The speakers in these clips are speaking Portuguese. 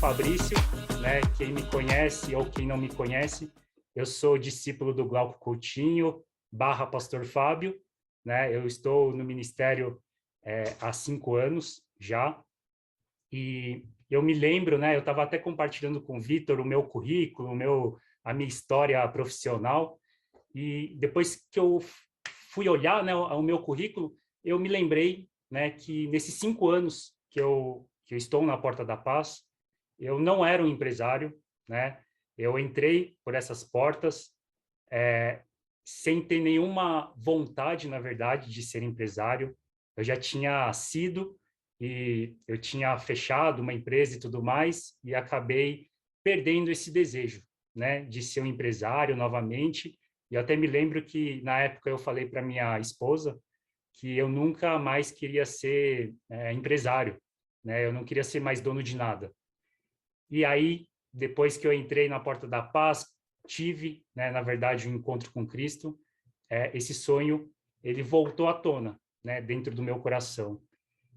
Fabrício, né? Quem me conhece ou quem não me conhece, eu sou discípulo do Glauco Coutinho, / Pastor Fábio, né? Eu estou no ministério há 5 anos já, e eu me lembro, né? Eu estava até compartilhando com o Vitor o meu currículo, a minha história profissional, e depois que eu fui olhar, né, o meu currículo, eu me lembrei, né, que nesses 5 anos que eu estou na Porta da Paz, eu não era um empresário, né? Eu entrei por essas portas sem ter nenhuma vontade, na verdade, de ser empresário. Eu já tinha sido e eu tinha fechado uma empresa e tudo mais, e acabei perdendo esse desejo, né, de ser um empresário novamente. E eu até me lembro que, na época, eu falei para minha esposa que eu nunca mais queria ser empresário, né? Eu não queria ser mais dono de nada. E aí, depois que eu entrei na Porta da Paz, tive, né, na verdade, um encontro com Cristo. Esse sonho, ele voltou à tona, né, dentro do meu coração.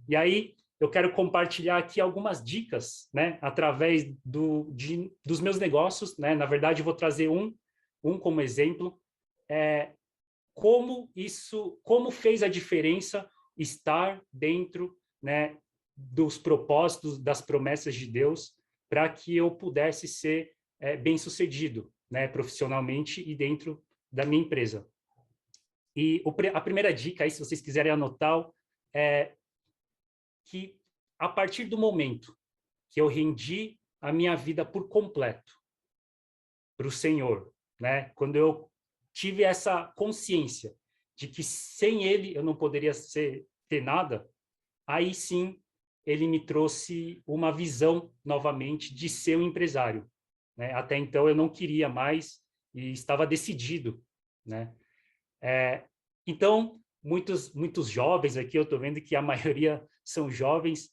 E aí, eu quero compartilhar aqui algumas dicas, né, através dos meus negócios, né? Na verdade, eu vou trazer um como exemplo, como fez a diferença estar dentro, né, dos propósitos, das promessas de Deus, para que eu pudesse ser bem-sucedido, né, profissionalmente e dentro da minha empresa. E a primeira dica, aí, se vocês quiserem anotar, é que a partir do momento que eu rendi a minha vida por completo para o Senhor, né, quando eu tive essa consciência de que sem Ele eu não poderia ter nada, aí sim ele me trouxe uma visão novamente de ser um empresário, né? Até então eu não queria mais e estava decidido, né? Então, muitos jovens aqui, eu estou vendo que a maioria são jovens,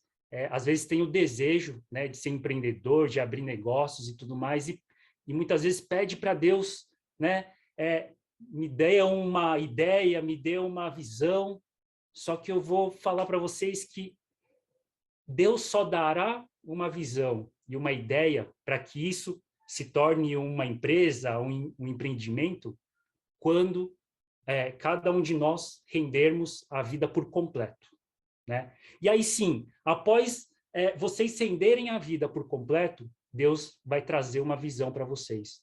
às vezes tem o desejo, né, de ser empreendedor, de abrir negócios e tudo mais, e muitas vezes pede para Deus, né, me dê uma ideia, me dê uma visão, só que eu vou falar para vocês que Deus só dará uma visão e uma ideia para que isso se torne uma empresa, um empreendimento, quando cada um de nós rendermos a vida por completo, né? E aí sim, após vocês renderem a vida por completo, Deus vai trazer uma visão para vocês.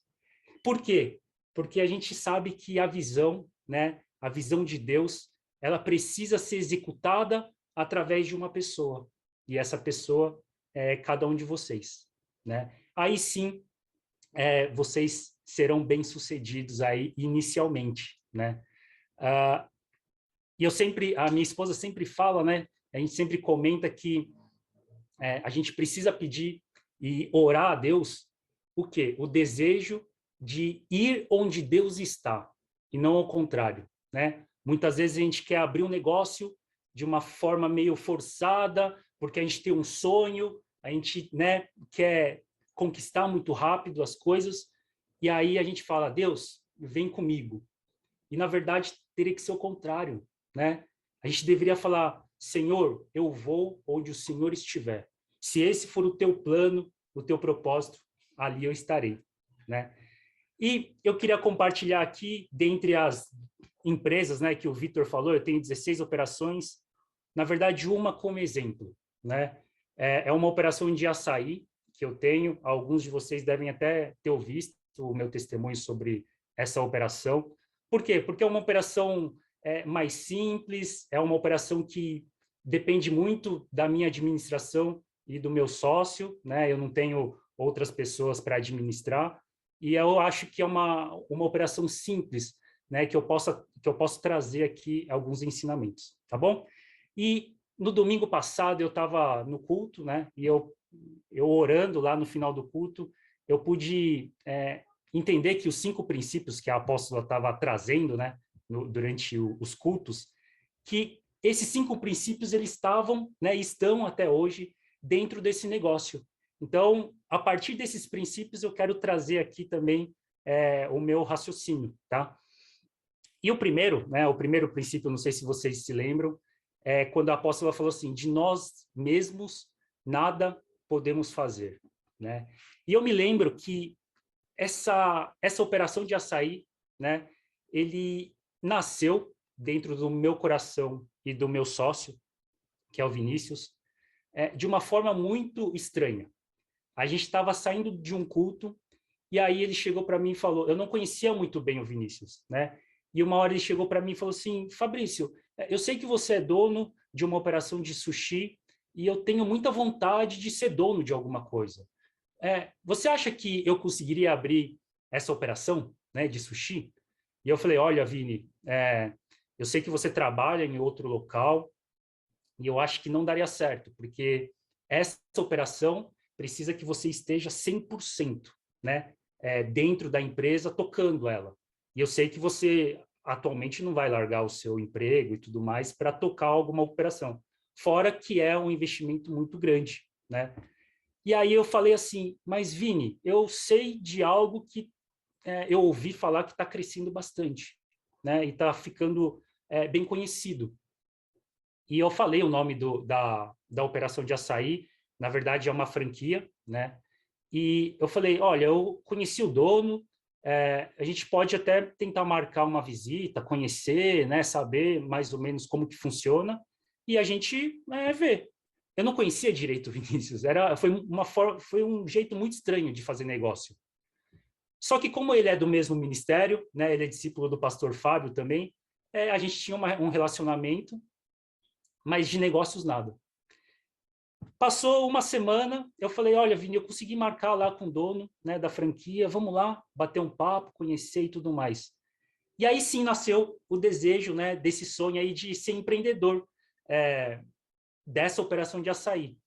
Por quê? Porque a gente sabe que a visão, né, a visão de Deus, ela precisa ser executada através de uma pessoa. E essa pessoa é cada um de vocês, né? Aí sim, vocês serão bem-sucedidos aí inicialmente, né? E a minha esposa sempre fala, né? A gente sempre comenta que a gente precisa pedir e orar a Deus o quê? O desejo de ir onde Deus está, e não ao contrário, né? Muitas vezes a gente quer abrir um negócio de uma forma meio forçada, porque a gente tem um sonho, a gente, né, quer conquistar muito rápido as coisas, e aí a gente fala, Deus, vem comigo. E, na verdade, teria que ser o contrário, né? A gente deveria falar, Senhor, eu vou onde o Senhor estiver. Se esse for o teu plano, o teu propósito, ali eu estarei, né? E eu queria compartilhar aqui, dentre as empresas, né, que o Vitor falou, eu tenho 16 operações, na verdade, uma como exemplo, né? É uma operação de açaí que eu tenho, alguns de vocês devem até ter visto o meu testemunho sobre essa operação. Por quê? Porque é uma operação mais simples, é uma operação que depende muito da minha administração e do meu sócio, né? Eu não tenho outras pessoas para administrar, e eu acho que é uma operação simples, né? Que eu posso trazer aqui alguns ensinamentos, tá bom? E no domingo passado eu estava no culto, né? E eu orando lá no final do culto, eu pude entender que os 5 princípios que a apóstola estava trazendo, né, durante os cultos, que esses 5 princípios eles estavam, né, estão até hoje dentro desse negócio. Então, a partir desses princípios, eu quero trazer aqui também o meu raciocínio, tá? E o primeiro, né, o primeiro princípio, não sei se vocês se lembram, quando a apóstola falou assim, de nós mesmos nada podemos fazer. né? E eu me lembro que essa operação de açaí, né, ele nasceu dentro do meu coração e do meu sócio, que é o Vinícius, de uma forma muito estranha. A gente estava saindo de um culto e aí ele chegou para mim e falou, eu não conhecia muito bem o Vinícius, né? E uma hora ele chegou para mim e falou assim, Fabrício, eu sei que você é dono de uma operação de sushi e eu tenho muita vontade de ser dono de alguma coisa. Você acha que eu conseguiria abrir essa operação, né, de sushi? E eu falei, olha, Vini, eu sei que você trabalha em outro local e eu acho que não daria certo, porque essa operação precisa que você esteja 100%, né, dentro da empresa, tocando ela. E eu sei que você atualmente não vai largar o seu emprego e tudo mais para tocar alguma operação. Fora que é um investimento muito grande, né? E aí eu falei assim, mas Vini, eu sei de algo que eu ouvi falar que está crescendo bastante, né? E está ficando bem conhecido. E eu falei o nome da operação de açaí, na verdade é uma franquia, né? E eu falei, olha, eu conheci o dono, a gente pode até tentar marcar uma visita, conhecer, né? Saber mais ou menos como que funciona e a gente vê. Eu não conhecia direito o Vinícius, foi um jeito muito estranho de fazer negócio. Só que como ele é do mesmo ministério, né? Ele é discípulo do pastor Fábio também, a gente tinha um relacionamento, mas de negócios nada. Passou uma semana, eu falei, olha, Vini, eu consegui marcar lá com o dono, né, da franquia, vamos lá, bater um papo, conhecer e tudo mais. E aí sim nasceu o desejo, né, desse sonho aí de ser empreendedor, dessa operação de açaí.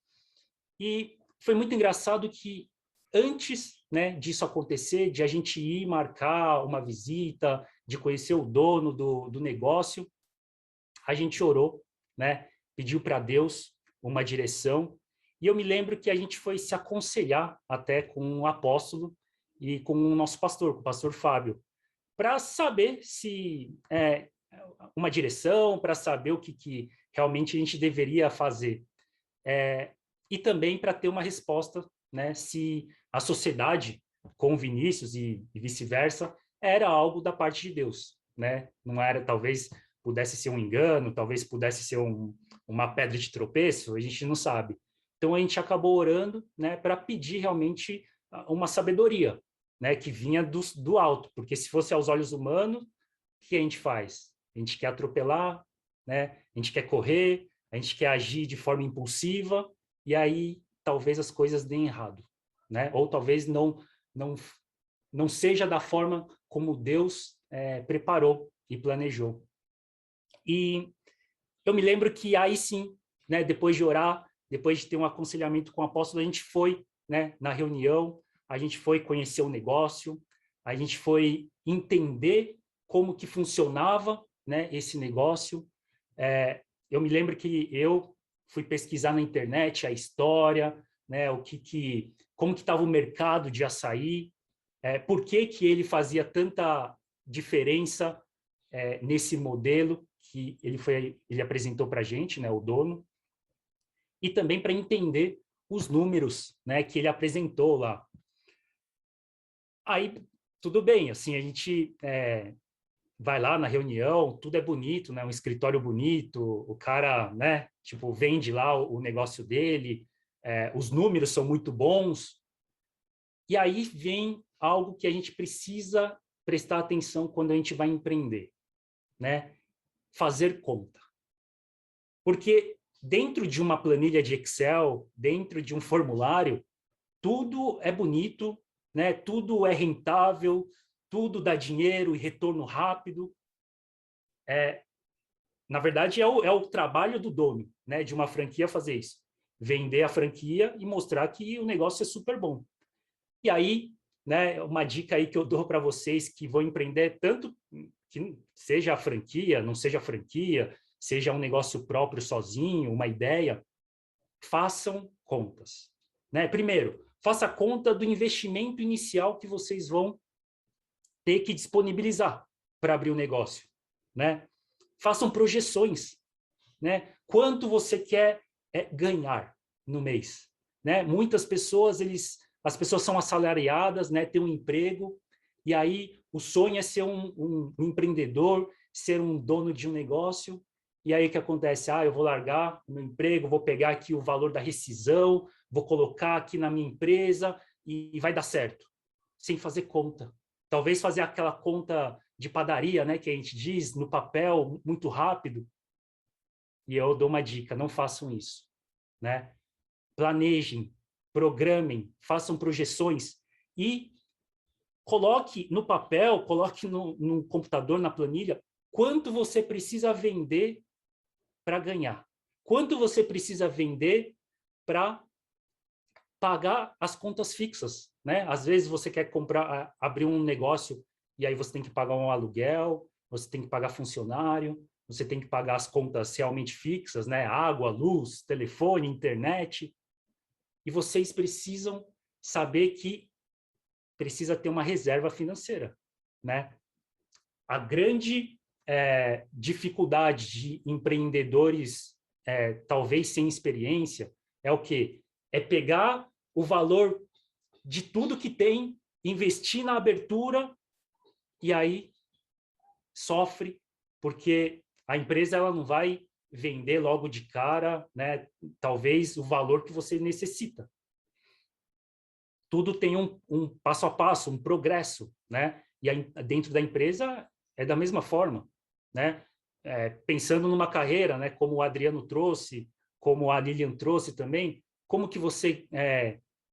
E foi muito engraçado que antes, né, disso acontecer, de a gente ir marcar uma visita, de conhecer o dono do negócio, a gente orou, né, pediu para Deus uma direção. E eu me lembro que a gente foi se aconselhar até com um apóstolo e com o nosso pastor, com o pastor Fábio, para saber se uma direção, para saber o que realmente a gente deveria fazer. E também para ter uma resposta, né, se a sociedade com Vinícius e vice-versa era algo da parte de Deus, né? Não era, talvez pudesse ser um engano, talvez pudesse ser uma pedra de tropeço, a gente não sabe. Então a gente acabou orando, né, para pedir realmente uma sabedoria, né, que vinha do alto, porque se fosse aos olhos humanos, o que a gente faz? A gente quer atropelar, né? A gente quer correr, a gente quer agir de forma impulsiva, e aí talvez as coisas deem errado, né? Ou talvez não, não seja da forma como Deus preparou e planejou. E eu me lembro que aí sim, né, depois de orar, depois de ter um aconselhamento com o apóstolo, a gente foi, né, na reunião, a gente foi conhecer o negócio, a gente foi entender como que funcionava, né, esse negócio. Eu me lembro que eu fui pesquisar na internet a história, né, como que estava o mercado de açaí, por que que ele fazia tanta diferença nesse modelo que ele apresentou para a gente, né, o dono, e também para entender os números, né, que ele apresentou lá. Aí, tudo bem, assim, a gente vai lá na reunião, tudo é bonito, né, um escritório bonito, o cara, né, tipo, vende lá o negócio dele, os números são muito bons, e aí vem algo que a gente precisa prestar atenção quando a gente vai empreender, né? Fazer conta. Porque dentro de uma planilha de Excel, dentro de um formulário, tudo é bonito, né? Tudo é rentável, tudo dá dinheiro e retorno rápido. Na verdade, é o trabalho do dono, né? De uma franquia fazer isso. Vender a franquia e mostrar que o negócio é super bom. E aí, né, uma dica aí que eu dou para vocês que vão empreender, tanto que seja a franquia, não seja a franquia, seja um negócio próprio sozinho, uma ideia, façam contas, né? Primeiro, faça conta do investimento inicial que vocês vão ter que disponibilizar para abrir o negócio, né? Façam projeções, né? Quanto você quer ganhar no mês, né? Muitas pessoas, eles as pessoas são assalariadas, né, têm um emprego, e aí o sonho é ser um empreendedor, ser um dono de um negócio, e aí o que acontece? Ah, eu vou largar o meu emprego, vou pegar aqui o valor da rescisão, vou colocar aqui na minha empresa e vai dar certo, sem fazer conta. Talvez fazer aquela conta de padaria, né, que a gente diz, no papel, muito rápido. E eu dou uma dica, não façam isso, né? Planejem, programem, façam projeções e coloque no papel, coloque no computador, na planilha, quanto você precisa vender para ganhar. Quanto você precisa vender para pagar as contas fixas, né? Às vezes você quer comprar, abrir um negócio e aí você tem que pagar um aluguel, você tem que pagar funcionário, você tem que pagar as contas realmente fixas, né? Água, luz, telefone, internet. E vocês precisam saber que precisa ter uma reserva financeira, né? A grande dificuldade de empreendedores, talvez sem experiência, é o quê? É pegar o valor de tudo que tem, investir na abertura e aí sofre, porque a empresa ela não vai vender logo de cara, né? Talvez o valor que você necessita. Tudo tem um passo a passo, um progresso, né? E aí, dentro da empresa é da mesma forma, né? Pensando numa carreira, né? Como o Adriano trouxe, como a Lilian trouxe também, como que você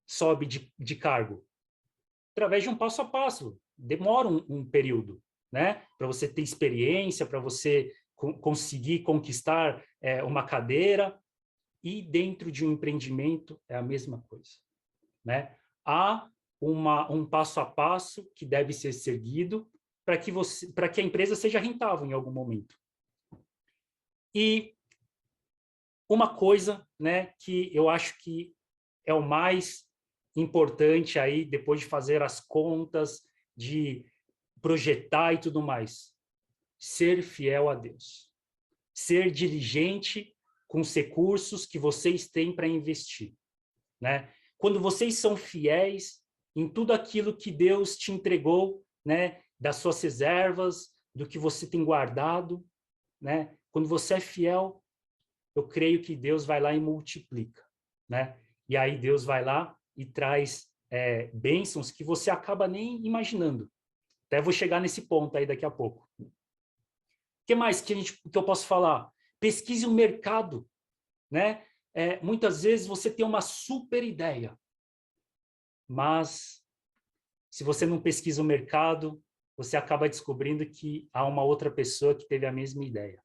sobe de cargo? Através de um passo a passo. Demora um período, né? Para você ter experiência, para você conseguir conquistar uma cadeira. E dentro de um empreendimento é a mesma coisa, né? Há um passo a passo que deve ser seguido para que a empresa seja rentável em algum momento. E uma coisa, né, que eu acho que é o mais importante aí, depois de fazer as contas, de projetar e tudo mais, ser fiel a Deus. Ser diligente com os recursos que vocês têm para investir, né? Quando vocês são fiéis em tudo aquilo que Deus te entregou, né, das suas reservas, do que você tem guardado, né? Quando você é fiel, eu creio que Deus vai lá e multiplica, né? E aí Deus vai lá e traz bênçãos que você acaba nem imaginando. Até vou chegar nesse ponto aí daqui a pouco. O que mais que eu posso falar? Pesquise o mercado, né? Muitas vezes você tem uma super ideia, mas se você não pesquisa o mercado, você acaba descobrindo que há uma outra pessoa que teve a mesma ideia.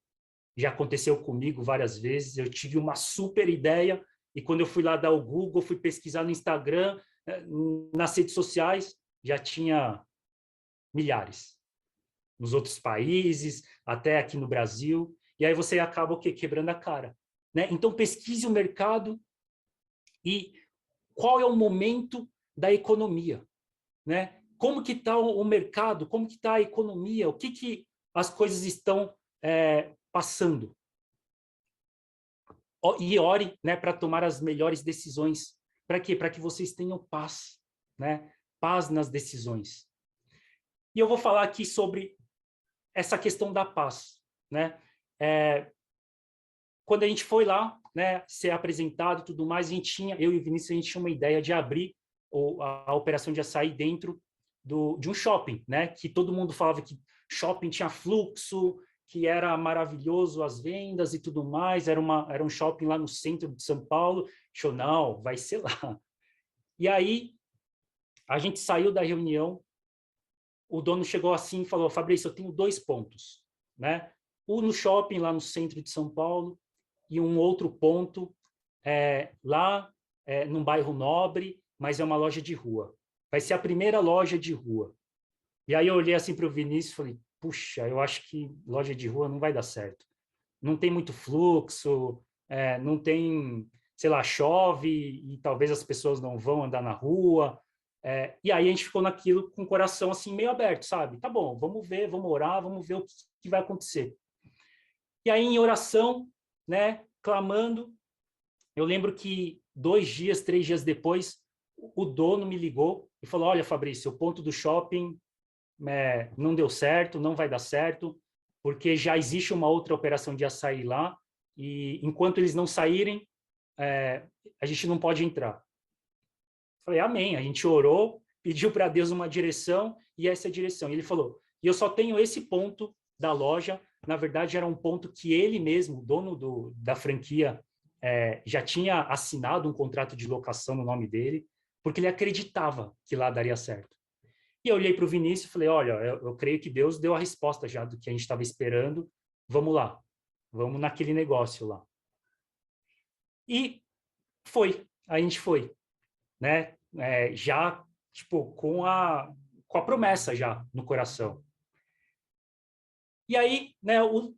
Já aconteceu comigo várias vezes, eu tive uma super ideia e quando eu fui lá dar o Google, fui pesquisar no Instagram, nas redes sociais, já tinha milhares. Nos outros países, até aqui no Brasil, e aí você acaba o quê? Quebrando a cara, né? Então pesquise o mercado e qual é o momento da economia, né? Como que está o mercado, como que está a economia, o que as coisas estão passando. E ore, né, para tomar as melhores decisões. Para quê? Para que vocês tenham paz, né? Paz nas decisões. E eu vou falar aqui sobre essa questão da paz, né? Quando a gente foi lá, né, ser apresentado e tudo mais, eu e o Vinícius, a gente tinha uma ideia de abrir a operação de açaí dentro de um shopping, né? Que todo mundo falava que shopping tinha fluxo, que era maravilhoso as vendas e tudo mais, era um shopping lá no centro de São Paulo. Não, vai ser lá. E aí, a gente saiu da reunião, o dono chegou assim e falou, Fabrício, eu tenho 2 pontos, né? Um no shopping lá no centro de São Paulo e um outro ponto lá num bairro nobre, mas é uma loja de rua. Vai ser a primeira loja de rua. E aí eu olhei assim para o Vinícius e falei, puxa, eu acho que loja de rua não vai dar certo. Não tem muito fluxo, não tem, sei lá, chove e talvez as pessoas não vão andar na rua. E aí a gente ficou naquilo com o coração assim meio aberto, sabe? Tá bom, vamos ver, vamos orar, vamos ver o que vai acontecer. E aí em oração, né, clamando, eu lembro que 2 dias, 3 dias depois, o dono me ligou e falou, olha, Fabrício, o ponto do shopping não deu certo, não vai dar certo, porque já existe uma outra operação de açaí lá, e enquanto eles não saírem, a gente não pode entrar. Falei, amém. A gente orou, pediu para Deus uma direção, e essa é a direção. E ele falou, e eu só tenho esse ponto da loja, na verdade era um ponto que ele mesmo, o dono da franquia, já tinha assinado um contrato de locação no nome dele, porque ele acreditava que lá daria certo. E eu olhei para o Vinícius e falei, olha, eu creio que Deus deu a resposta já do que a gente estava esperando, vamos lá, vamos naquele negócio lá. E a gente foi, né? Já, tipo, com a promessa já no coração. E aí, né, o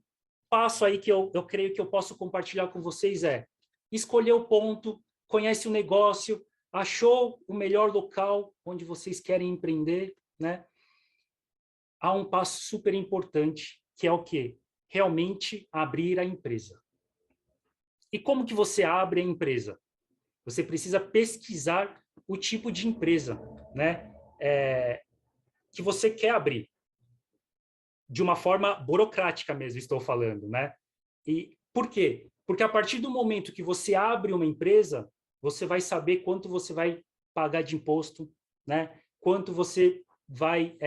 passo aí que eu creio que eu posso compartilhar com vocês é escolher o ponto, conhece o negócio, achou o melhor local onde vocês querem empreender, né? Há um passo super importante, que é o quê? Realmente abrir a empresa. E como que você abre a empresa? Você precisa pesquisar o tipo de empresa, né? Que você quer abrir. De uma forma burocrática mesmo, estou falando, né? E por quê? Porque a partir do momento que você abre uma empresa, você vai saber quanto você vai pagar de imposto, né? Quanto você vai,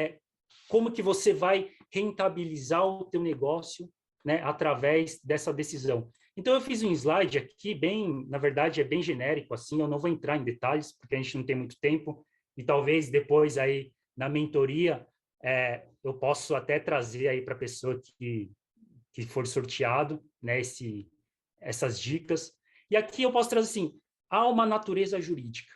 como que você vai rentabilizar o teu negócio, né? Através dessa decisão. Então eu fiz um slide aqui bem, na verdade é bem genérico assim, eu não vou entrar em detalhes porque a gente não tem muito tempo e talvez depois aí na mentoria eu posso até trazer aí para a pessoa que for sorteado, né, essas dicas. E aqui eu posso trazer assim, há uma natureza jurídica,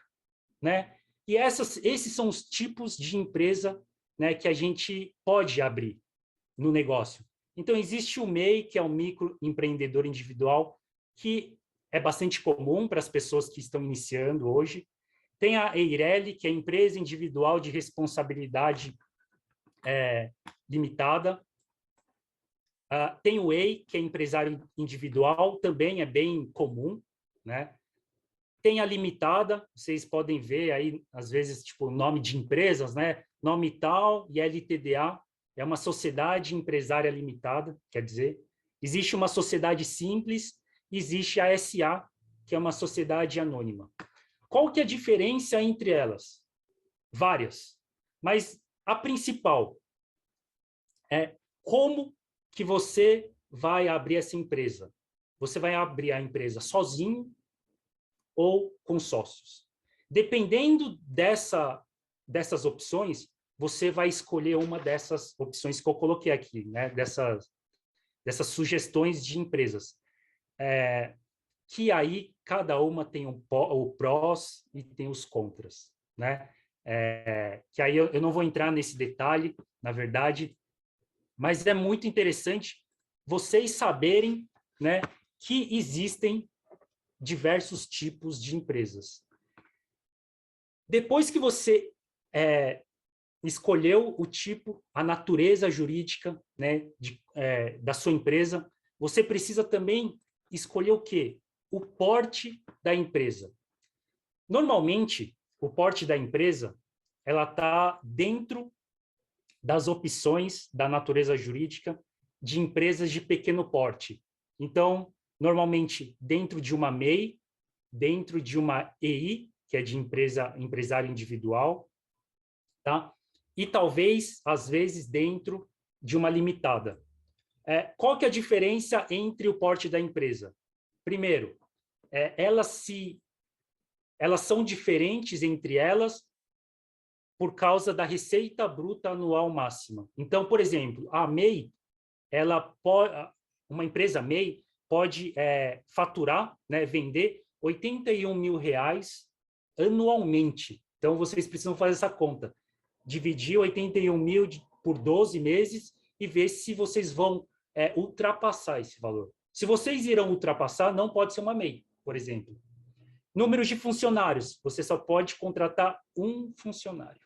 né? E esses são os tipos de empresa, né, que a gente pode abrir no negócio. Então, existe o MEI, que é o microempreendedor individual, que é bastante comum para as pessoas que estão iniciando hoje. Tem a EIRELI, que é a empresa individual de responsabilidade limitada. Tem o EI, que é empresário individual, também é bem comum, né? Tem a limitada, vocês podem ver aí, às vezes, tipo, nome de empresas, né? Nome tal e LTDA, é uma sociedade empresária limitada, quer dizer. Existe uma sociedade simples, existe a SA, que é uma sociedade anônima. Qual que é a diferença entre elas? Várias. Mas a principal é como que você vai abrir essa empresa. Você vai abrir a empresa sozinho ou com sócios. Dependendo dessas opções, você vai escolher uma dessas opções que eu coloquei aqui, né? Dessas sugestões de empresas. Que aí cada uma tem o prós e tem os contras, né? Que aí eu não vou entrar nesse detalhe, na verdade, mas é muito interessante vocês saberem, né, que existem diversos tipos de empresas. Depois que você escolheu o tipo, a natureza jurídica, né, da sua empresa, você precisa também escolher o quê? O porte da empresa. Normalmente, o porte da empresa, ela está dentro das opções da natureza jurídica de empresas de pequeno porte. Então, normalmente, dentro de uma MEI, dentro de uma EI, que é de empresário individual, tá? E talvez, às vezes, dentro de uma limitada. Qual que é a diferença entre o porte da empresa? Primeiro, elas são diferentes entre elas por causa da receita bruta anual máxima. Então, por exemplo, a MEI, uma empresa MEI pode faturar, né, vender R$81 mil anualmente. Então, vocês precisam fazer essa conta. Dividir 81 mil por 12 meses e ver se vocês vão ultrapassar esse valor. Se vocês irão ultrapassar, não pode ser uma MEI, por exemplo. Número de funcionários, você só pode contratar um funcionário.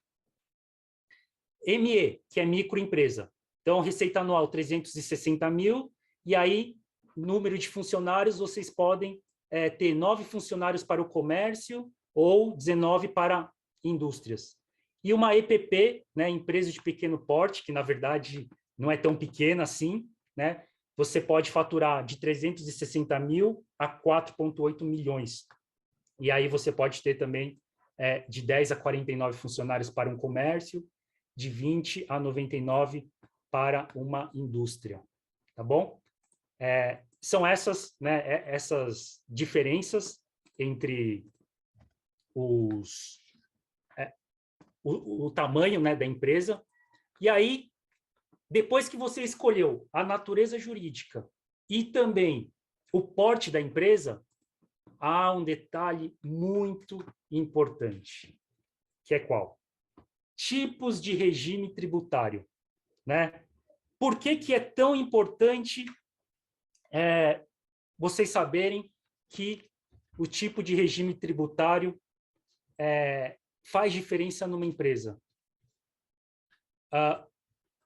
ME, que é microempresa. Então, receita anual 360 mil, e aí, número de funcionários, vocês podem ter 9 funcionários para o comércio ou 19 para indústrias. E uma EPP, né, empresa de pequeno porte, que na verdade não é tão pequena assim, né, você pode faturar de 360 mil a 4,8 milhões. E aí você pode ter também de 10 a 49 funcionários para um comércio, de 20 a 99 para uma indústria, tá bom? São essas, né, essas diferenças entre o tamanho, né, da empresa. E aí, depois que você escolheu a natureza jurídica e também o porte da empresa, há um detalhe muito importante, que é qual? Tipos de regime tributário, né? Por que é tão importante vocês saberem que o tipo de regime tributário faz diferença numa empresa?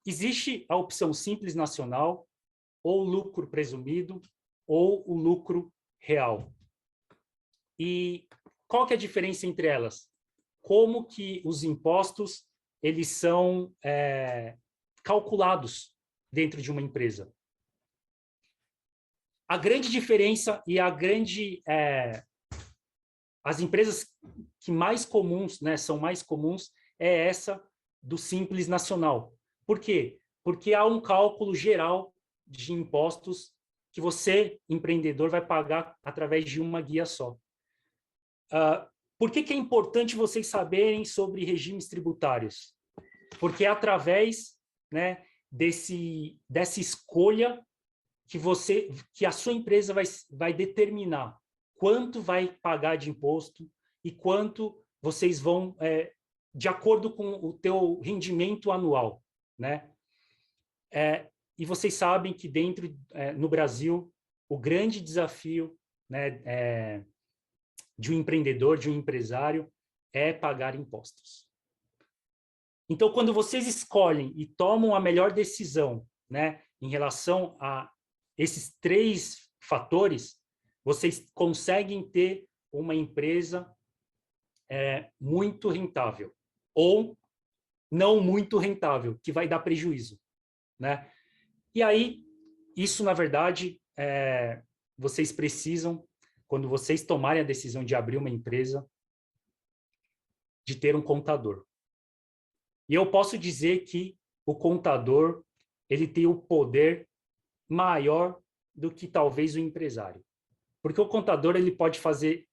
Existe a opção simples nacional, ou lucro presumido, ou o lucro real. E qual que é a diferença entre elas? Como que os impostos eles são calculados dentro de uma empresa? A grande diferença e as empresas que mais comuns, né, são mais comuns, é essa do Simples Nacional. Por quê? Porque há um cálculo geral de impostos que você, empreendedor, vai pagar através de uma guia só. Por que é importante vocês saberem sobre regimes tributários? Porque é através, né, dessa escolha que a sua empresa vai determinar quanto vai pagar de imposto e quanto vocês vão, de acordo com o teu rendimento anual, né? E vocês sabem que no Brasil, o grande desafio, né, de um empreendedor, de um empresário, é pagar impostos. Então, quando vocês escolhem e tomam a melhor decisão, né, em relação a esses 3 fatores, vocês conseguem ter uma empresa muito rentável ou não muito rentável, que vai dar prejuízo, né? E aí, isso, na verdade, vocês precisam, quando vocês tomarem a decisão de abrir uma empresa, de ter um contador. E eu posso dizer que o contador, ele tem o poder maior do que talvez o empresário. Porque o contador, ele pode fazer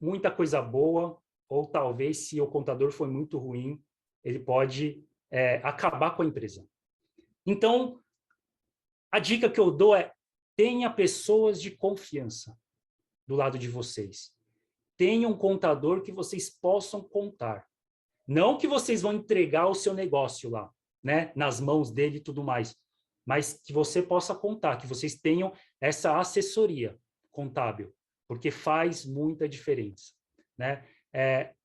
muita coisa boa, ou talvez, se o contador for muito ruim, ele pode acabar com a empresa. Então, a dica que eu dou é: tenha pessoas de confiança do lado de vocês. Tenha um contador que vocês possam contar. Não que vocês vão entregar o seu negócio lá, né, nas mãos dele e tudo mais, mas que você possa contar, que vocês tenham essa assessoria contábil, porque faz muita diferença, né?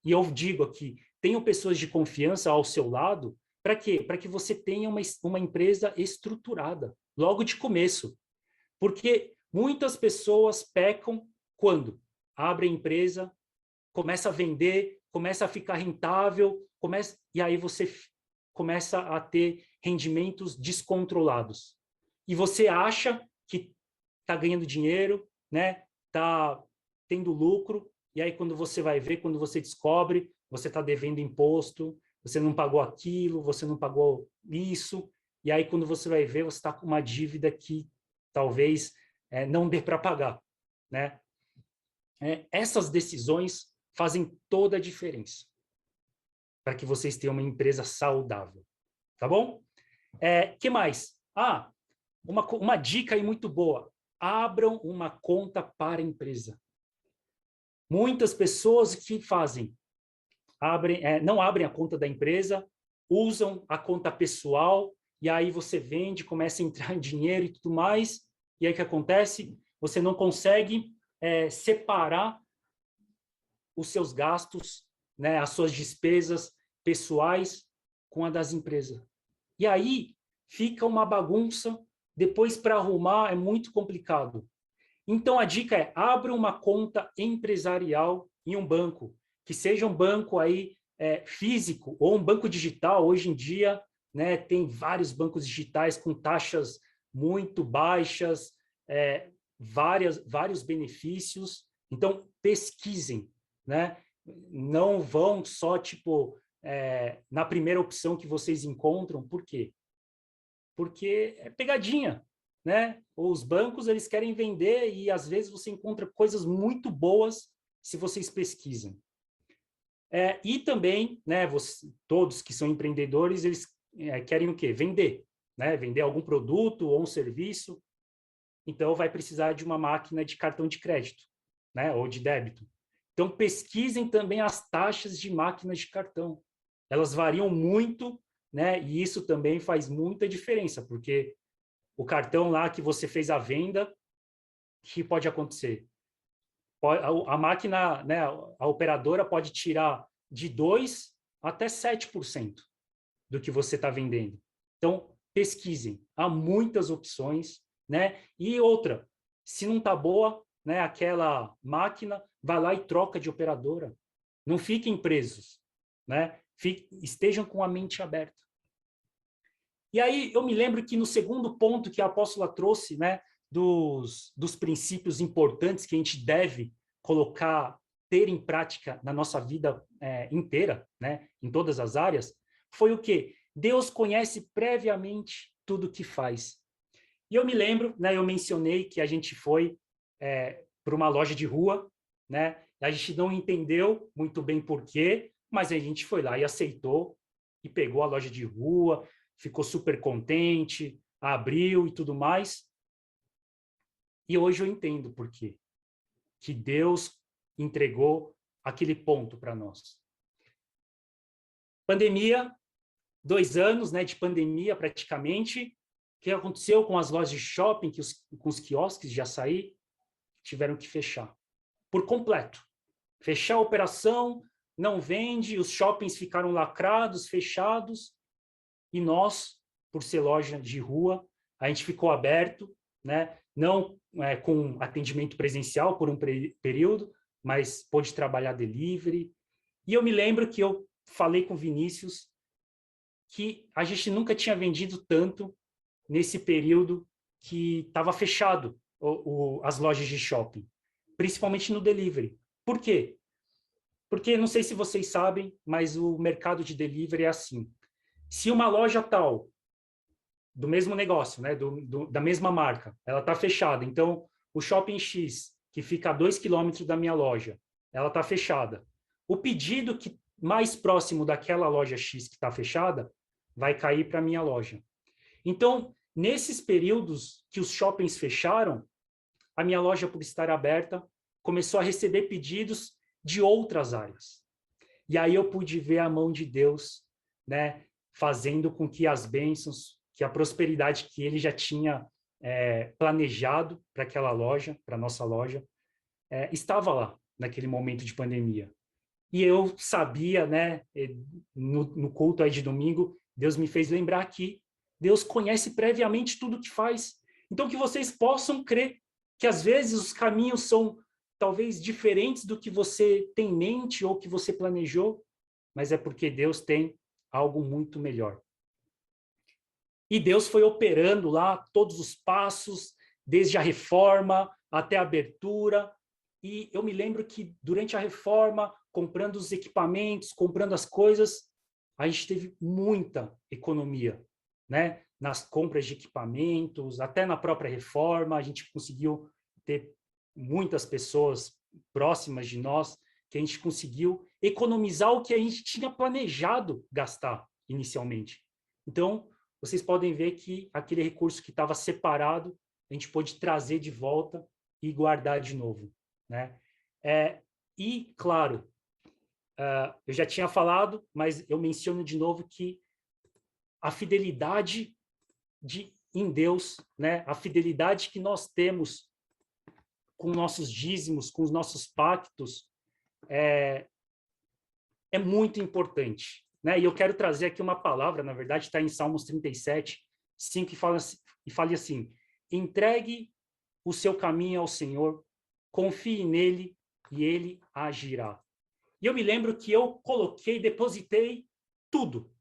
E eu digo aqui, tenham pessoas de confiança ao seu lado, para quê? Para que você tenha uma empresa estruturada, logo de começo. Porque muitas pessoas pecam quando abrem empresa, começa a vender, começa a ficar rentável, e aí você começa a ter rendimentos descontrolados. E você acha que está ganhando dinheiro, né? Está tendo lucro, e aí quando você vai ver, quando você descobre, você está devendo imposto, você não pagou aquilo, você não pagou isso, e aí quando você vai ver, você está com uma dívida que talvez não dê para pagar, né? Essas decisões fazem toda a diferença para que vocês tenham uma empresa saudável, tá bom? Que mais? Uma dica aí muito boa: abram uma conta para a empresa. Muitas pessoas que fazem, não abrem a conta da empresa, usam a conta pessoal, e aí você vende, começa a entrar em dinheiro e tudo mais, e aí o que acontece? Você não consegue separar os seus gastos, né, as suas despesas pessoais com a das empresas. E aí fica uma bagunça, depois para arrumar é muito complicado. Então a dica é: abra uma conta empresarial em um banco, que seja um banco aí físico ou um banco digital. Hoje em dia, né, tem vários bancos digitais com taxas muito baixas, vários benefícios. Então, pesquisem, né? Não vão só, tipo, na primeira opção que vocês encontram. Por quê? Porque é pegadinha, né? Os bancos, eles querem vender e, às vezes, você encontra coisas muito boas se vocês pesquisam. E também, né, todos que são empreendedores, eles querem o quê? Vender, né? Vender algum produto ou um serviço. Então, vai precisar de uma máquina de cartão de crédito, né? Ou de débito. Então, pesquisem também as taxas de máquinas de cartão. Elas variam muito, né? E isso também faz muita diferença, porque o cartão lá que você fez a venda, o que pode acontecer? A máquina, né, a operadora pode tirar de 2% até 7% do que você está vendendo. Então, pesquisem. Há muitas opções, né? E outra, se não está boa, né, aquela máquina, vai lá e troca de operadora. Não fiquem presos, né? Estejam com a mente aberta. E aí eu me lembro que no segundo ponto que a apóstola trouxe, né, dos princípios importantes que a gente deve ter em prática na nossa vida inteira, né, em todas as áreas, foi o quê? Deus conhece previamente tudo o que faz. E eu me lembro, né, eu mencionei que a gente foi para uma loja de rua, né, a gente não entendeu muito bem por quê, mas a gente foi lá e aceitou e pegou a loja de rua, ficou super contente, abriu e tudo mais. E hoje eu entendo por quê. Que Deus entregou aquele ponto para nós. Pandemia, 2 anos, né, de pandemia praticamente. O que aconteceu com as lojas de shopping, com os quiosques de açaí? Tiveram que fechar por completo. Fechar a operação, não vende, os shoppings ficaram lacrados, fechados, e nós, por ser loja de rua, a gente ficou aberto, né? Não com atendimento presencial por um período, mas pôde trabalhar delivery. E eu me lembro que eu falei com o Vinícius que a gente nunca tinha vendido tanto nesse período que estava fechado as lojas de shopping, principalmente no delivery. Por quê? Porque, não sei se vocês sabem, mas o mercado de delivery é assim. Se uma loja tal, do mesmo negócio, né, da mesma marca, ela está fechada, então o Shopping X, que fica a 2 quilômetros da minha loja, ela está fechada. O pedido que mais próximo daquela loja X que está fechada vai cair para a minha loja. Então, nesses períodos que os shoppings fecharam, a minha loja, por estar aberta, começou a receber pedidos de outras áreas. E aí eu pude ver a mão de Deus, né, fazendo com que as bênçãos, que a prosperidade que ele já tinha planejado para aquela loja, para nossa loja, estava lá naquele momento de pandemia. E eu sabia, né, no culto aí de domingo, Deus me fez lembrar que Deus conhece previamente tudo o que faz. Então, que vocês possam crer que às vezes os caminhos são talvez diferentes do que você tem em mente ou que você planejou, mas é porque Deus tem algo muito melhor. E Deus foi operando lá todos os passos, desde a reforma até a abertura. E eu me lembro que durante a reforma, comprando os equipamentos, comprando as coisas, a gente teve muita economia, né? Nas compras de equipamentos, até na própria reforma, a gente conseguiu ter muitas pessoas próximas de nós, que a gente conseguiu economizar o que a gente tinha planejado gastar inicialmente. Então, vocês podem ver que aquele recurso que estava separado, a gente pôde trazer de volta e guardar de novo, né? E, claro, eu já tinha falado, mas eu menciono de novo que a fidelidade em Deus, né? A fidelidade que nós temos com nossos dízimos, com os nossos pactos, é muito importante, né? E eu quero trazer aqui uma palavra, na verdade, está em Salmos 37, 5, e fala assim: entregue o seu caminho ao Senhor, confie nele e ele agirá. E eu me lembro que eu coloquei, depositei tudo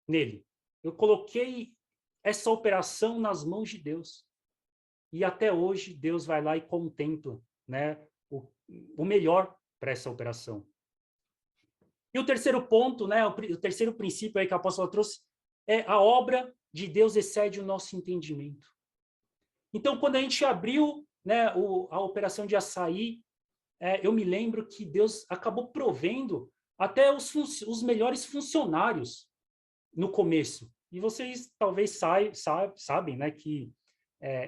nele. Eu coloquei essa operação nas mãos de Deus. E até hoje Deus vai lá e contempla, né, o melhor para essa operação. E o terceiro ponto, né, o terceiro princípio aí que a apóstola trouxe, é a obra de Deus excede o nosso entendimento. Então, quando a gente abriu, né, a operação de açaí, eu me lembro que Deus acabou provendo até os melhores funcionários no começo. E vocês talvez sabem, né, que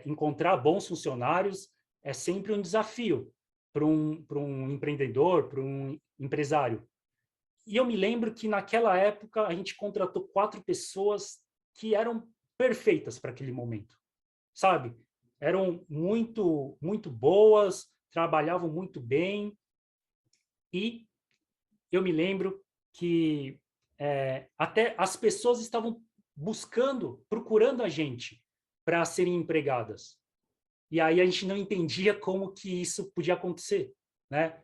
encontrar bons funcionários é sempre um desafio para um empreendedor, para um empresário. E eu me lembro que naquela época a gente contratou 4 pessoas que eram perfeitas para aquele momento, sabe? Eram muito boas, trabalhavam muito bem, e eu me lembro que até as pessoas estavam procurando a gente para serem empregadas. E aí a gente não entendia como que isso podia acontecer, né?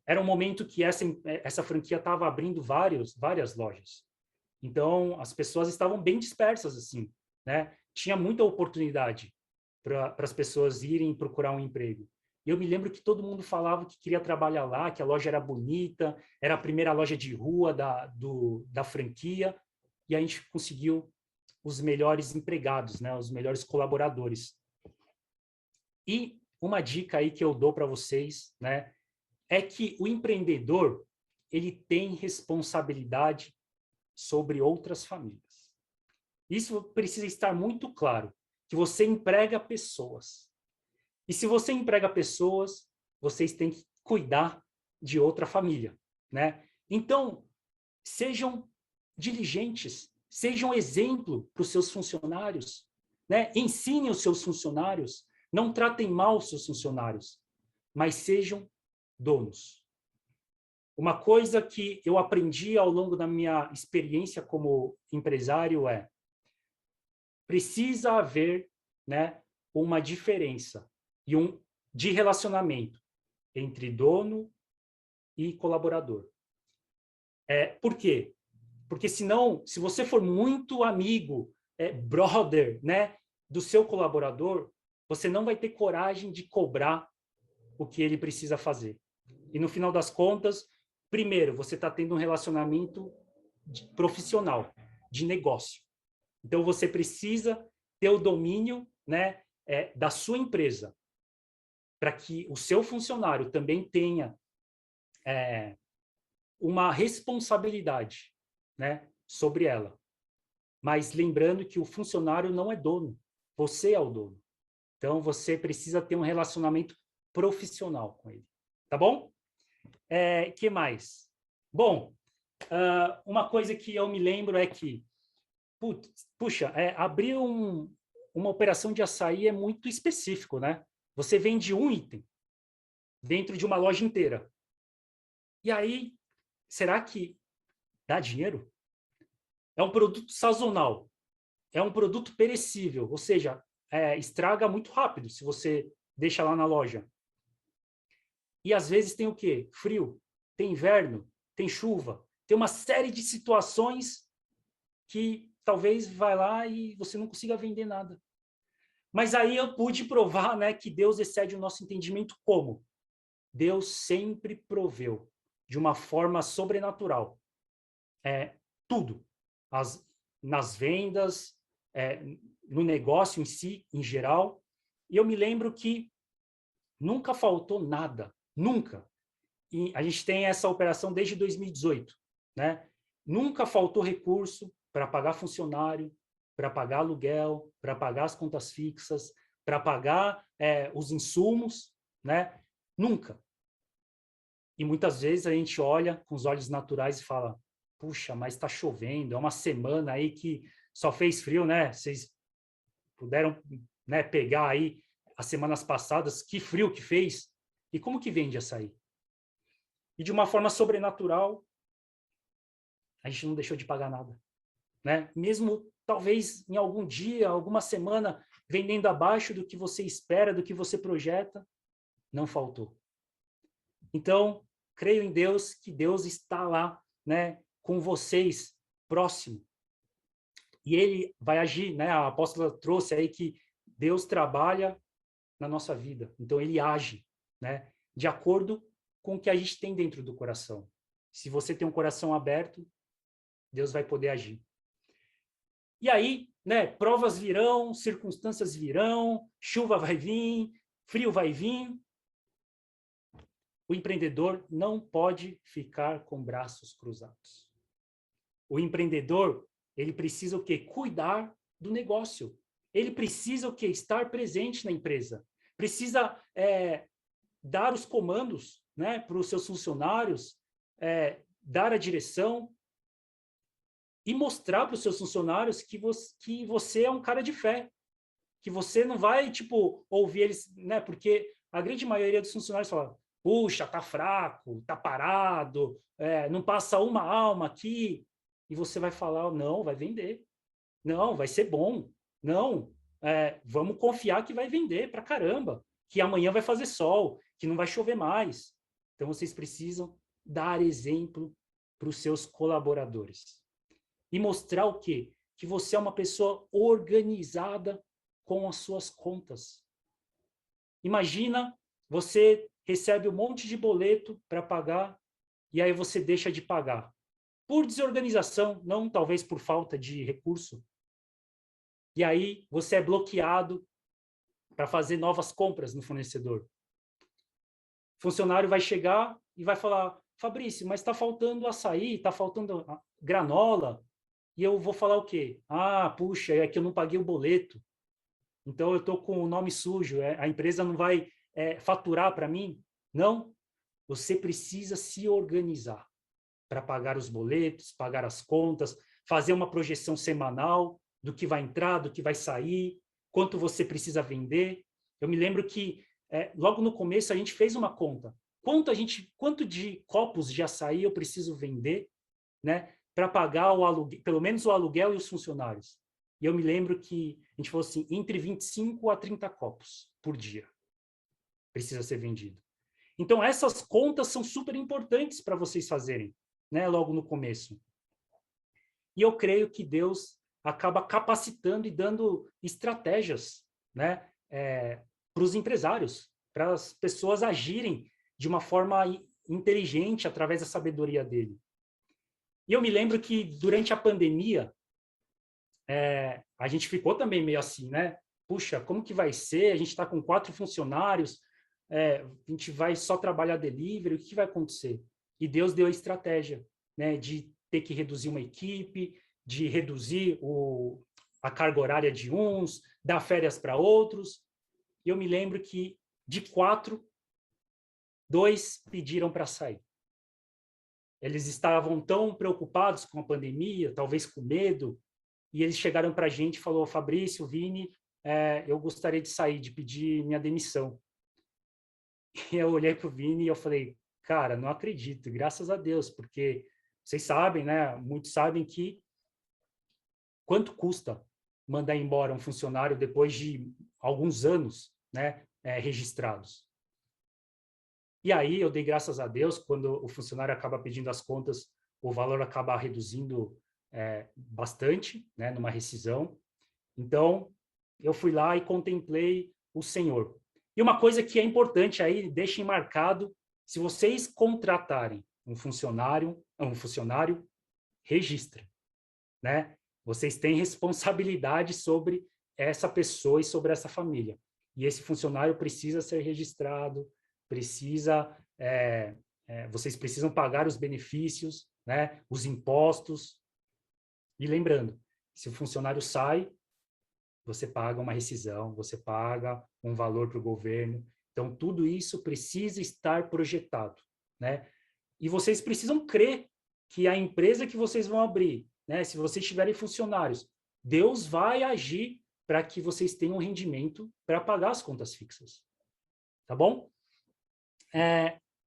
Era um momento que essa franquia estava abrindo várias lojas. Então, as pessoas estavam bem dispersas, assim, né? Tinha muita oportunidade para as pessoas irem procurar um emprego. E eu me lembro que todo mundo falava que queria trabalhar lá, que a loja era bonita, era a primeira loja de rua da franquia, e a gente conseguiu os melhores empregados, né? Os melhores colaboradores. E uma dica aí que eu dou para vocês, né? É que o empreendedor, ele tem responsabilidade sobre outras famílias. Isso precisa estar muito claro, que você emprega pessoas. E se você emprega pessoas, vocês têm que cuidar de outra família, né? Então, sejam diligentes, sejam exemplo para os seus funcionários, né? Ensinem os seus funcionários, não tratem mal os seus funcionários, mas sejam donos. Uma coisa que eu aprendi ao longo da minha experiência como empresário precisa haver, né, uma diferença de relacionamento entre dono e colaborador. Por quê? Porque senão, se você for muito amigo, brother, né, do seu colaborador, você não vai ter coragem de cobrar o que ele precisa fazer. E no final das contas, primeiro, você está tendo um relacionamento profissional, de negócio. Então, você precisa ter o domínio, né, da sua empresa, para que o seu funcionário também tenha uma responsabilidade, né, sobre ela. Mas lembrando que o funcionário não é dono, você é o dono. Então, você precisa ter um relacionamento profissional com ele. Tá bom? Que mais? Bom, uma coisa que eu me lembro é que, puxa, abrir uma operação de açaí é muito específico, né? Você vende um item dentro de uma loja inteira. E aí, será que dá dinheiro? É um produto sazonal, é um produto perecível, ou seja, estraga muito rápido se você deixa lá na loja. E às vezes tem o quê? Frio, tem inverno, tem chuva, tem uma série de situações que talvez vai lá e você não consiga vender nada. Mas aí eu pude provar, né, que Deus excede o nosso entendimento como? Deus sempre proveu de uma forma sobrenatural. Tudo. Nas vendas, no negócio em si, em geral. E eu me lembro que nunca faltou nada. Nunca. E a gente tem essa operação desde 2018, né? Nunca faltou recurso para pagar funcionário, para pagar aluguel, para pagar as contas fixas, para pagar os insumos, né? Nunca. E muitas vezes a gente olha com os olhos naturais e fala, puxa, mas está chovendo, é uma semana aí que só fez frio, né? Vocês puderam, né, pegar aí as semanas passadas, que frio que fez, e como que vende açaí? E de uma forma sobrenatural, a gente não deixou de pagar nada, né? Mesmo talvez em algum dia, alguma semana, vendendo abaixo do que você espera, do que você projeta, não faltou. Então, creio em Deus, que Deus está lá, né, com vocês, próximo. E ele vai agir, né? A apóstola trouxe aí que Deus trabalha na nossa vida. Então, ele age, né? De acordo com o que a gente tem dentro do coração. Se você tem um coração aberto, Deus vai poder agir. E aí, né? Provas virão, circunstâncias virão, chuva vai vir, frio vai vir. O empreendedor não pode ficar com braços cruzados. O empreendedor, ele precisa o quê? Cuidar do negócio. Ele precisa o quê? Estar presente na empresa. Precisa dar os comandos, né, para os seus funcionários, dar a direção e mostrar para os seus funcionários que você é um cara de fé, que você não vai, tipo, ouvir eles, né, porque a grande maioria dos funcionários fala, puxa, tá fraco, tá parado, não passa uma alma aqui, e você vai falar, não, vai vender, não, vai ser bom, não, vamos confiar que vai vender pra caramba, que amanhã vai fazer sol, que não vai chover mais. Então, vocês precisam dar exemplo para os seus colaboradores. E mostrar o quê? Que você é uma pessoa organizada com as suas contas. Imagina, você recebe um monte de boleto para pagar e aí você deixa de pagar. Por desorganização, não talvez por falta de recurso. E aí você é bloqueado para fazer novas compras no fornecedor. O funcionário vai chegar e vai falar, Fabrício, mas está faltando açaí, está faltando granola. E eu vou falar o quê? Ah, puxa, é que eu não paguei o boleto. Então eu estou com o nome sujo, a empresa não vai faturar para mim? Não. Você precisa se organizar para pagar os boletos, pagar as contas, fazer uma projeção semanal do que vai entrar, do que vai sair, quanto você precisa vender. Eu me lembro que logo no começo a gente fez uma conta. Quanto de copos de açaí eu preciso vender, né, para pagar o aluguel, pelo menos o aluguel e os funcionários. E eu me lembro que a gente falou assim, entre 25 a 30 copos por dia precisa ser vendido. Então, essas contas são super importantes para vocês fazerem, né, logo no começo. E eu creio que Deus acaba capacitando e dando estratégias, né, para os empresários, para as pessoas agirem de uma forma inteligente através da sabedoria dele. E eu me lembro que durante a pandemia, a gente ficou também meio assim, né? Puxa, como que vai ser? A gente está com 4 funcionários, a gente vai só trabalhar delivery, o que vai acontecer? E Deus deu a estratégia, né, de ter que reduzir uma equipe, de reduzir a carga horária de uns, dar férias para outros. E eu me lembro que de 4, 2 pediram para sair. Eles estavam tão preocupados com a pandemia, talvez com medo, e eles chegaram para a gente e falaram, Fabrício, Vini, eu gostaria de sair, de pedir minha demissão. E eu olhei para o Vini e eu falei, cara, não acredito, graças a Deus, porque vocês sabem, né? Muitos sabem que quanto custa mandar embora um funcionário depois de alguns anos, né, registrados. E aí eu dei graças a Deus, quando o funcionário acaba pedindo as contas, o valor acaba reduzindo bastante, né, numa rescisão. Então, eu fui lá e contemplei o Senhor. E uma coisa que é importante aí, deixem marcado, se vocês contratarem um funcionário, registrem, né? Vocês têm responsabilidade sobre essa pessoa e sobre essa família. E esse funcionário precisa ser registrado, vocês precisam pagar os benefícios, né? Os impostos. E lembrando, se o funcionário sai, você paga uma rescisão, você paga um valor para o governo. Então, tudo isso precisa estar projetado, né? E vocês precisam crer que a empresa que vocês vão abrir, né, se vocês tiverem funcionários, Deus vai agir para que vocês tenham um rendimento para pagar as contas fixas. Tá bom?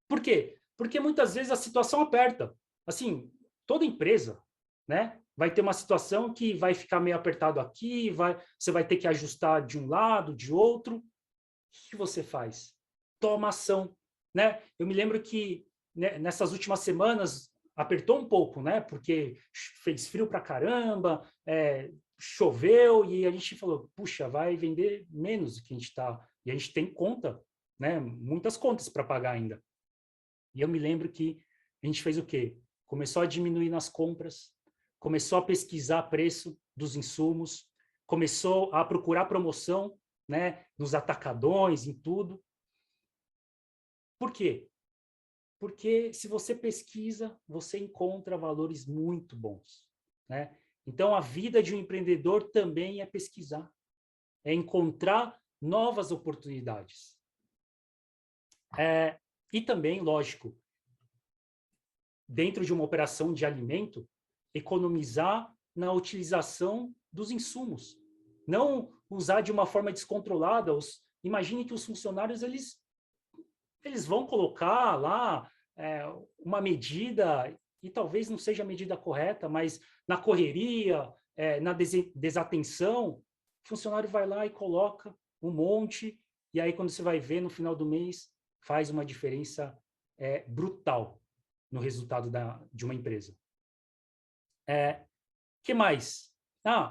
Por quê? Porque muitas vezes a situação aperta. Assim, toda empresa, né, vai ter uma situação que vai ficar meio apertado aqui, você vai ter que ajustar de um lado, de outro. O que você faz? Toma ação, né? Eu me lembro que né, nessas últimas semanas apertou um pouco, né? Porque fez frio pra caramba, choveu e a gente falou, puxa, vai vender menos do que a gente está. E a gente tem conta, né? Muitas contas para pagar ainda. E eu me lembro que a gente fez o quê? Começou a diminuir nas compras, começou a pesquisar preço dos insumos, começou a procurar promoção, né? Nos atacadões, em tudo. Por quê? Porque se você pesquisa, você encontra valores muito bons, né? Então, a vida de um empreendedor também é pesquisar, é encontrar novas oportunidades. E também, lógico, dentro de uma operação de alimento, economizar na utilização dos insumos. Não usar de uma forma descontrolada. Imagine que os funcionários, eles vão colocar lá uma medida, e talvez não seja a medida correta, mas na correria, na desatenção, o funcionário vai lá e coloca um monte, e aí quando você vai ver no final do mês, faz uma diferença brutal no resultado de uma empresa. Que mais?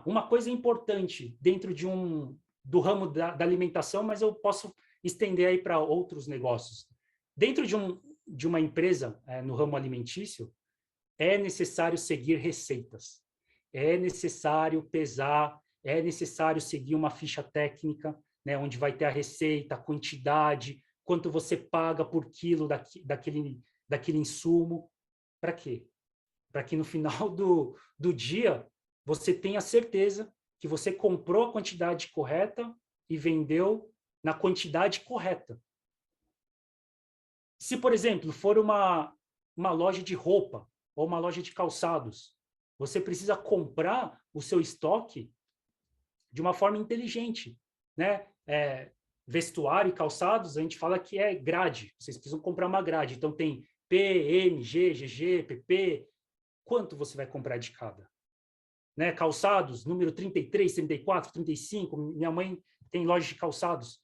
Uma coisa importante dentro do ramo da alimentação, mas eu posso estender aí para outros negócios. Dentro de uma empresa no ramo alimentício, é necessário seguir receitas, é necessário pesar, é necessário seguir uma ficha técnica, né, onde vai ter a receita, a quantidade, quanto você paga por quilo daquele insumo. Para quê? Para que no final do dia você tenha certeza que você comprou a quantidade correta e vendeu na quantidade correta. Se, por exemplo, for uma loja de roupa ou uma loja de calçados, você precisa comprar o seu estoque de uma forma inteligente, né? Vestuário e calçados, a gente fala que é grade. Vocês precisam comprar uma grade. Então, tem P, M, G, GG, PP. Quanto você vai comprar de cada? Né? Calçados, número 33, 34, 35. Minha mãe tem loja de calçados.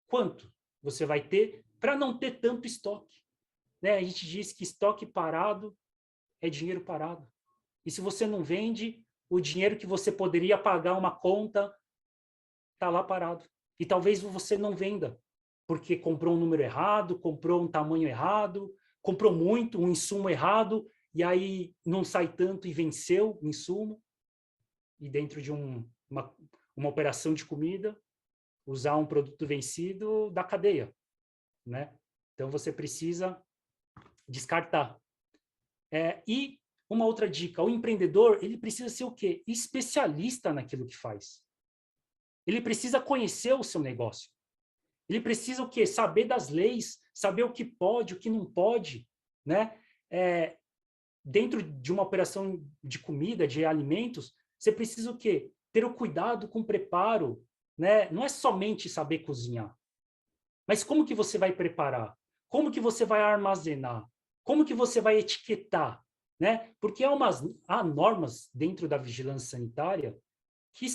Quanto você vai ter para não ter tanto estoque? Né? A gente diz que estoque parado é dinheiro parado. E se você não vende, o dinheiro que você poderia pagar uma conta está lá parado. E talvez você não venda, porque comprou um número errado, comprou um tamanho errado, comprou muito, um insumo errado, e aí não sai tanto e venceu o insumo. E dentro de uma operação de comida, usar um produto vencido da cadeia, né? Então, você precisa descartar. E uma outra dica, o empreendedor, ele precisa ser o quê? Especialista naquilo que faz. Ele precisa conhecer o seu negócio. Ele precisa o quê? Saber das leis, saber o que pode, o que não pode, né? Dentro de uma operação de comida, de alimentos, você precisa o quê? Ter o cuidado com o preparo, né? Não é somente saber cozinhar, mas como que você vai preparar? Como que você vai armazenar? Como que você vai etiquetar? Né? Porque há normas dentro da vigilância sanitária que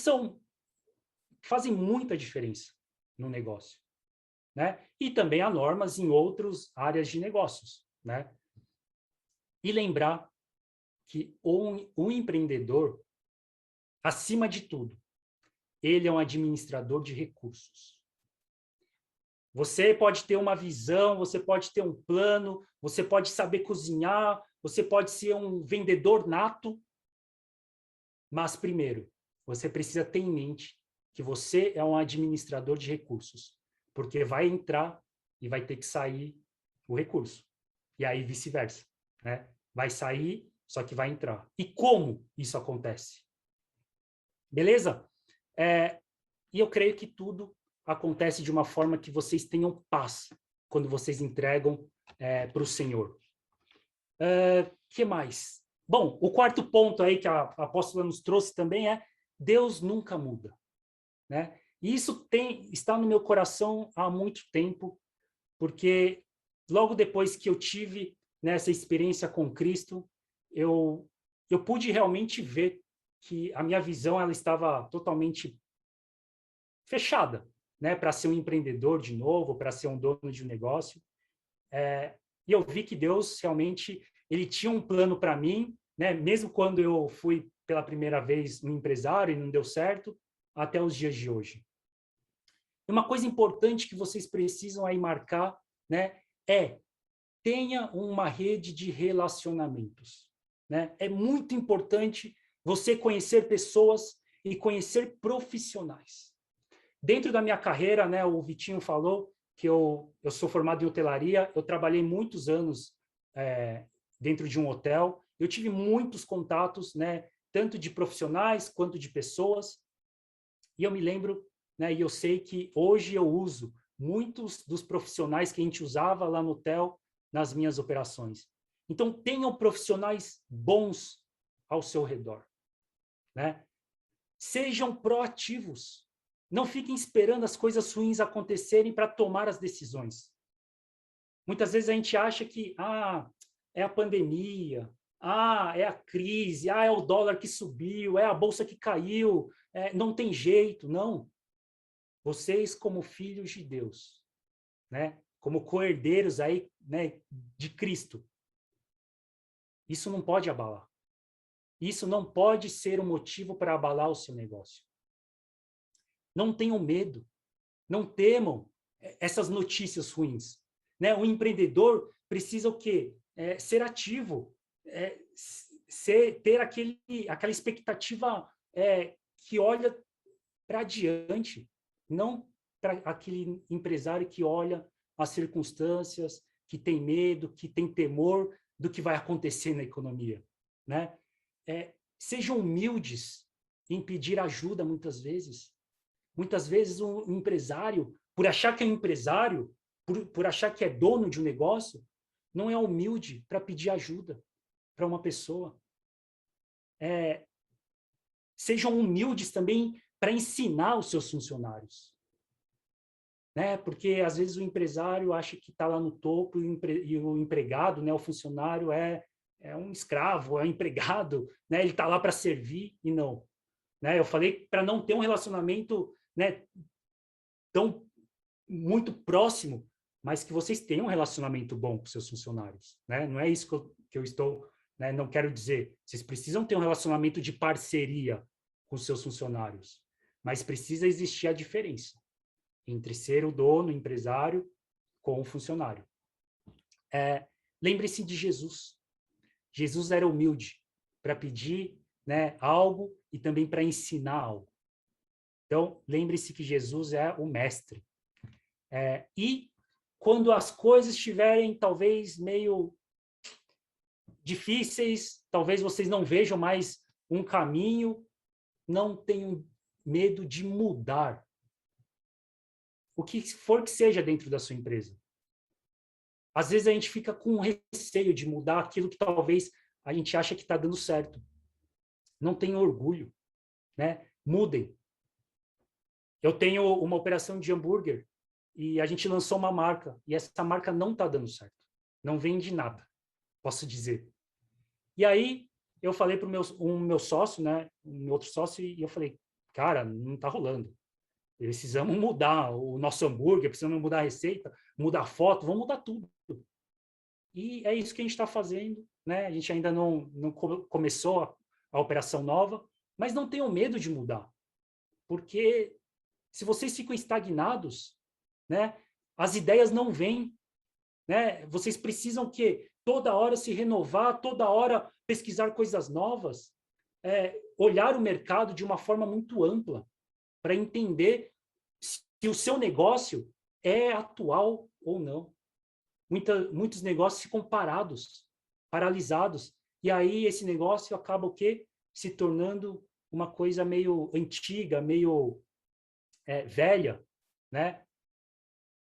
fazem muita diferença no negócio. Né? E também há normas em outras áreas de negócios. Né? E lembrar que o empreendedor, acima de tudo, ele é um administrador de recursos. Você pode ter uma visão, você pode ter um plano, você pode saber cozinhar, você pode ser um vendedor nato, mas primeiro, você precisa ter em mente que você é um administrador de recursos, porque vai entrar e vai ter que sair o recurso. E aí vice-versa, né? Vai sair, só que vai entrar. E como isso acontece? Beleza? E eu creio que tudo acontece de uma forma que vocês tenham paz quando vocês entregam para o Senhor. Que mais? Bom, o quarto ponto aí que a apóstola nos trouxe também é Deus nunca muda. Né? E isso está no meu coração há muito tempo, porque logo depois que eu tive essa experiência com Cristo, eu pude realmente ver que a minha visão ela estava totalmente fechada, né, para ser um empreendedor de novo, para ser um dono de um negócio. e eu vi que Deus realmente ele tinha um plano para mim, né? Mesmo quando eu fui pela primeira vez um empresário e não deu certo, até os dias de hoje. E uma coisa importante que vocês precisam aí marcar, né, é tenha uma rede de relacionamentos, né? É muito importante você conhecer pessoas e conhecer profissionais. Dentro da minha carreira, né, o Vitinho falou que eu sou formado em hotelaria, eu trabalhei muitos anos dentro de um hotel, eu tive muitos contatos, né, tanto de profissionais quanto de pessoas, e eu me lembro, né, e eu sei que hoje eu uso muitos dos profissionais que a gente usava lá no hotel nas minhas operações. Então, tenham profissionais bons ao seu redor, né? Sejam proativos. Não fiquem esperando as coisas ruins acontecerem para tomar as decisões. Muitas vezes a gente acha que é a pandemia, é a crise, é o dólar que subiu, é a bolsa que caiu, não tem jeito. Não. Vocês, como filhos de Deus, né? Como co-herdeiros aí, né, de Cristo, isso não pode abalar. Isso não pode ser um motivo para abalar o seu negócio. Não tenham medo. Não temam essas notícias ruins. Né? O empreendedor precisa o quê? Ser ativo, ter aquela expectativa que olha para adiante, não para aquele empresário que olha as circunstâncias, que tem medo, que tem temor do que vai acontecer na economia. Né? Sejam humildes em pedir ajuda muitas vezes. Muitas vezes um empresário, por achar que é um empresário, por achar que é dono de um negócio, não é humilde para pedir ajuda para uma pessoa. Sejam humildes também para ensinar os seus funcionários. Né? Porque, às vezes, o empresário acha que está lá no topo e o empregado, né, o funcionário, é um escravo, é um empregado, né? Ele está lá para servir e não. Né? Eu falei para não ter um relacionamento, né, tão muito próximo, mas que vocês tenham um relacionamento bom com seus funcionários, né? Não é isso que eu estou, né? Não quero dizer. Vocês precisam ter um relacionamento de parceria com seus funcionários, mas precisa existir a diferença entre ser o dono, o empresário, com o funcionário. Lembre-se de Jesus. Jesus era humilde para pedir, né, algo e também para ensinar algo. Então, lembre-se que Jesus é o mestre. E quando as coisas estiverem talvez meio difíceis, talvez vocês não vejam mais um caminho, não tenham medo de mudar. O que for que seja dentro da sua empresa. Às vezes a gente fica com receio de mudar aquilo que talvez a gente acha que está dando certo. Não tenham orgulho, né? Mudem. Eu tenho uma operação de hambúrguer e a gente lançou uma marca e essa marca não está dando certo. Não vende nada, posso dizer. E aí eu falei para o meu sócio, né, um outro sócio, e eu falei, cara, não está rolando. Precisamos mudar o nosso hambúrguer, precisamos mudar a receita, mudar a foto, vamos mudar tudo. E é isso que a gente está fazendo, né? A gente ainda não começou a operação nova, mas não tenham medo de mudar, porque se vocês ficam estagnados, né, as ideias não vêm, né? Vocês precisam que toda hora se renovar, toda hora pesquisar coisas novas, olhar o mercado de uma forma muito ampla para entender se o seu negócio é atual ou não. Muitos negócios ficam parados, paralisados, e aí esse negócio acaba o quê? Se tornando uma coisa meio antiga, meio velha, né?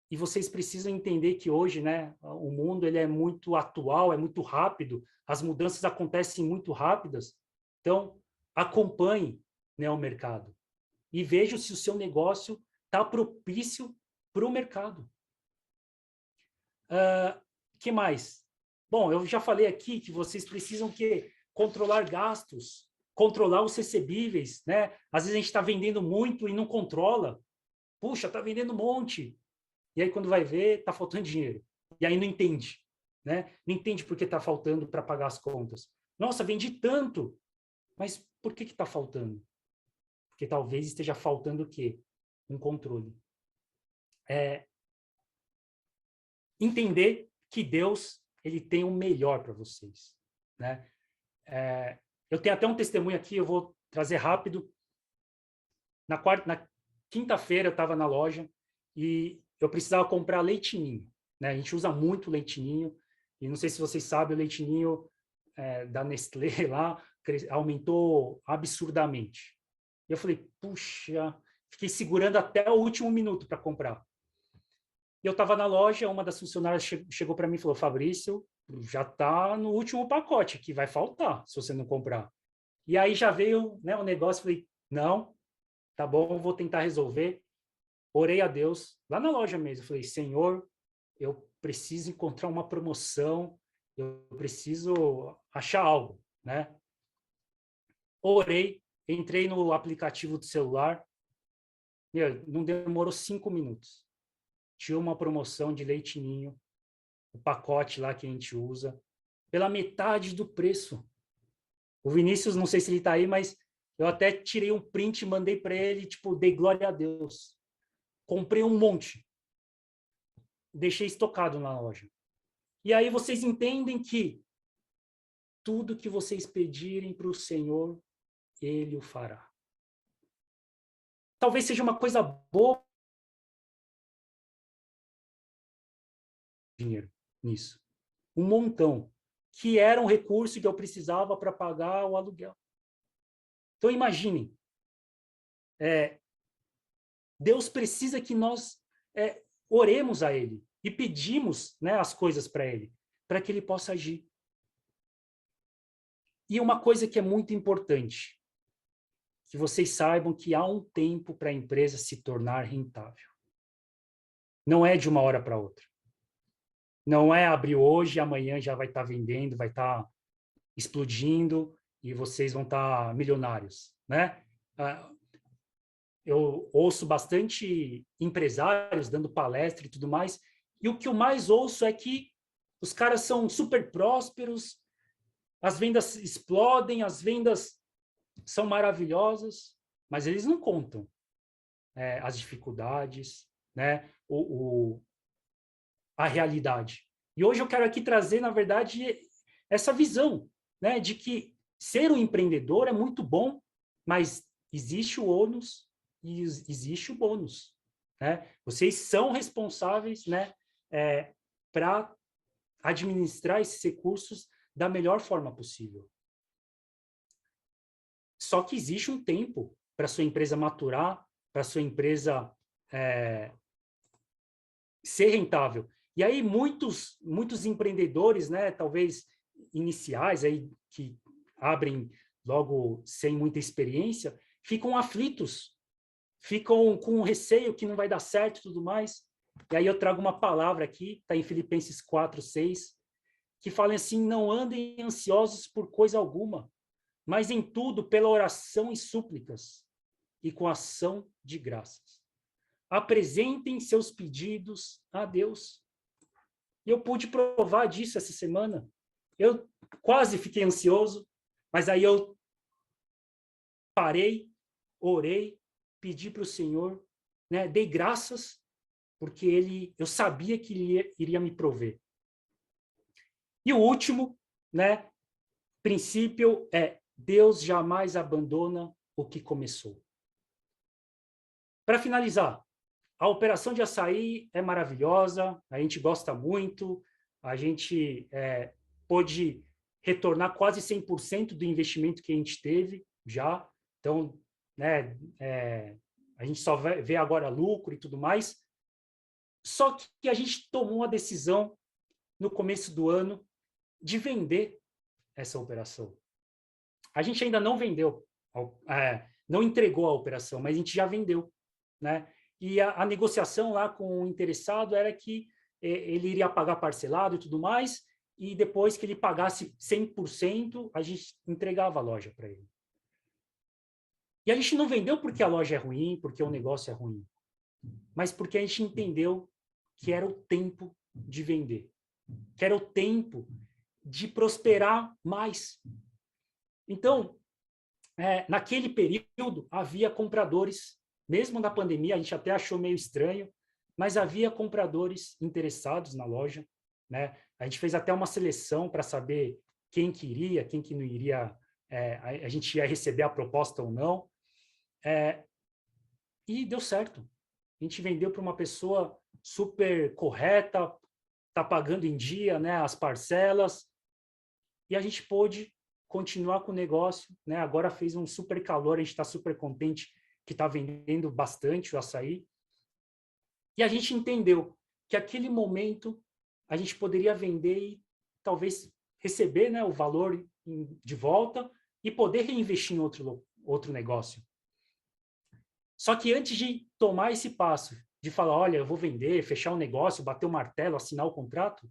E vocês precisam entender que hoje, né, o mundo ele é muito atual, é muito rápido, as mudanças acontecem muito rápidas. Então, acompanhe, né, o mercado e veja se o seu negócio está propício para o mercado. Que mais? Bom, eu já falei aqui que vocês precisam controlar gastos, controlar os recebíveis, né? Às vezes a gente está vendendo muito e não controla. Puxa, está vendendo um monte. E aí, quando vai ver, está faltando dinheiro. E aí não entende. né? Não entende por que está faltando para pagar as contas. Nossa, vendi tanto, mas por que está faltando? Porque talvez esteja faltando o quê? Um controle. Entender que Deus ele tem o melhor para vocês, né? Eu tenho até um testemunho aqui, eu vou trazer rápido. Na quinta-feira eu estava na loja e eu precisava comprar leitinho, né? A gente usa muito leitinho e não sei se vocês sabem, o leitinho da Nestlé lá aumentou absurdamente. E eu falei, puxa, fiquei segurando até o último minuto para comprar. E eu estava na loja, uma das funcionárias chegou para mim e falou, Fabrício, já está no último pacote, que vai faltar se você não comprar. E aí já veio, né, o negócio, falei, não, tá bom, vou tentar resolver. Orei a Deus, lá na loja mesmo, falei, Senhor, eu preciso encontrar uma promoção, eu preciso achar algo, né? Orei, entrei no aplicativo do celular, não demorou 5 minutos. Tinha uma promoção de leite ninho, o pacote lá que a gente usa, pela metade do preço. O Vinícius, não sei se ele está aí, mas eu até tirei um print e mandei para ele, tipo, dei glória a Deus. Comprei um monte. Deixei estocado na loja. E aí vocês entendem que tudo que vocês pedirem para o Senhor, Ele o fará. Talvez seja uma coisa boa dinheiro nisso. Um montão. Que era um recurso que eu precisava para pagar o aluguel. Então imaginem, Deus precisa que nós oremos a Ele e pedimos, né, as coisas para Ele, para que Ele possa agir. E uma coisa que é muito importante, que vocês saibam que há um tempo para a empresa se tornar rentável. Não é de uma hora para outra. Não é abrir hoje e amanhã já vai estar vendendo, vai estar explodindo e vocês vão estar milionários, né? Eu ouço bastante empresários dando palestra e tudo mais, e o que eu mais ouço é que os caras são super prósperos, as vendas explodem, as vendas são maravilhosas, mas eles não contam as dificuldades, né? A realidade. E hoje eu quero aqui trazer, na verdade, essa visão, né, de que ser um empreendedor é muito bom, mas existe o ônus e existe o bônus, né? Vocês são responsáveis, né, para administrar esses recursos da melhor forma possível. Só que existe um tempo para sua empresa maturar, para sua empresa ser rentável. E aí muitos empreendedores, né, talvez iniciais aí que abrem logo sem muita experiência, ficam aflitos, ficam com receio que não vai dar certo e tudo mais. E aí eu trago uma palavra aqui, está em Filipenses 4:6, que fala assim: não andem ansiosos por coisa alguma, mas em tudo pela oração e súplicas e com ação de graças. Apresentem seus pedidos a Deus. E eu pude provar disso essa semana. Eu quase fiquei ansioso, mas aí eu parei, orei, pedi para o Senhor, né, dei graças, porque eu sabia que ele iria me prover. E o último, né, princípio é: Deus jamais abandona o que começou. Para finalizar, a operação de açaí é maravilhosa, a gente gosta muito, a gente pôde retornar quase 100% do investimento que a gente teve já. Então, né, a gente só vê agora lucro e tudo mais. Só que a gente tomou uma decisão no começo do ano de vender essa operação. A gente ainda não vendeu, não entregou a operação, mas a gente já vendeu, né? E a negociação lá com o interessado era que ele iria pagar parcelado e tudo mais, e depois que ele pagasse 100%, a gente entregava a loja para ele. E a gente não vendeu porque a loja é ruim, porque o negócio é ruim, mas porque a gente entendeu que era o tempo de vender. que era o tempo de prosperar mais. Então, naquele período, havia compradores, mesmo na pandemia, a gente até achou meio estranho, mas havia compradores interessados na loja, né? A gente fez até uma seleção para saber quem que iria, quem que não iria, a gente ia receber a proposta ou não, e deu certo. A gente vendeu para uma pessoa super correta, está pagando em dia, né, as parcelas, e a gente pôde continuar com o negócio, né? Agora fez um super calor, a gente está super contente que está vendendo bastante o açaí. E a gente entendeu que aquele momento a gente poderia vender e talvez receber, né, o valor de volta e poder reinvestir em outro negócio. Só que antes de tomar esse passo, de falar, olha, eu vou vender, fechar o negócio, bater o martelo, assinar o contrato,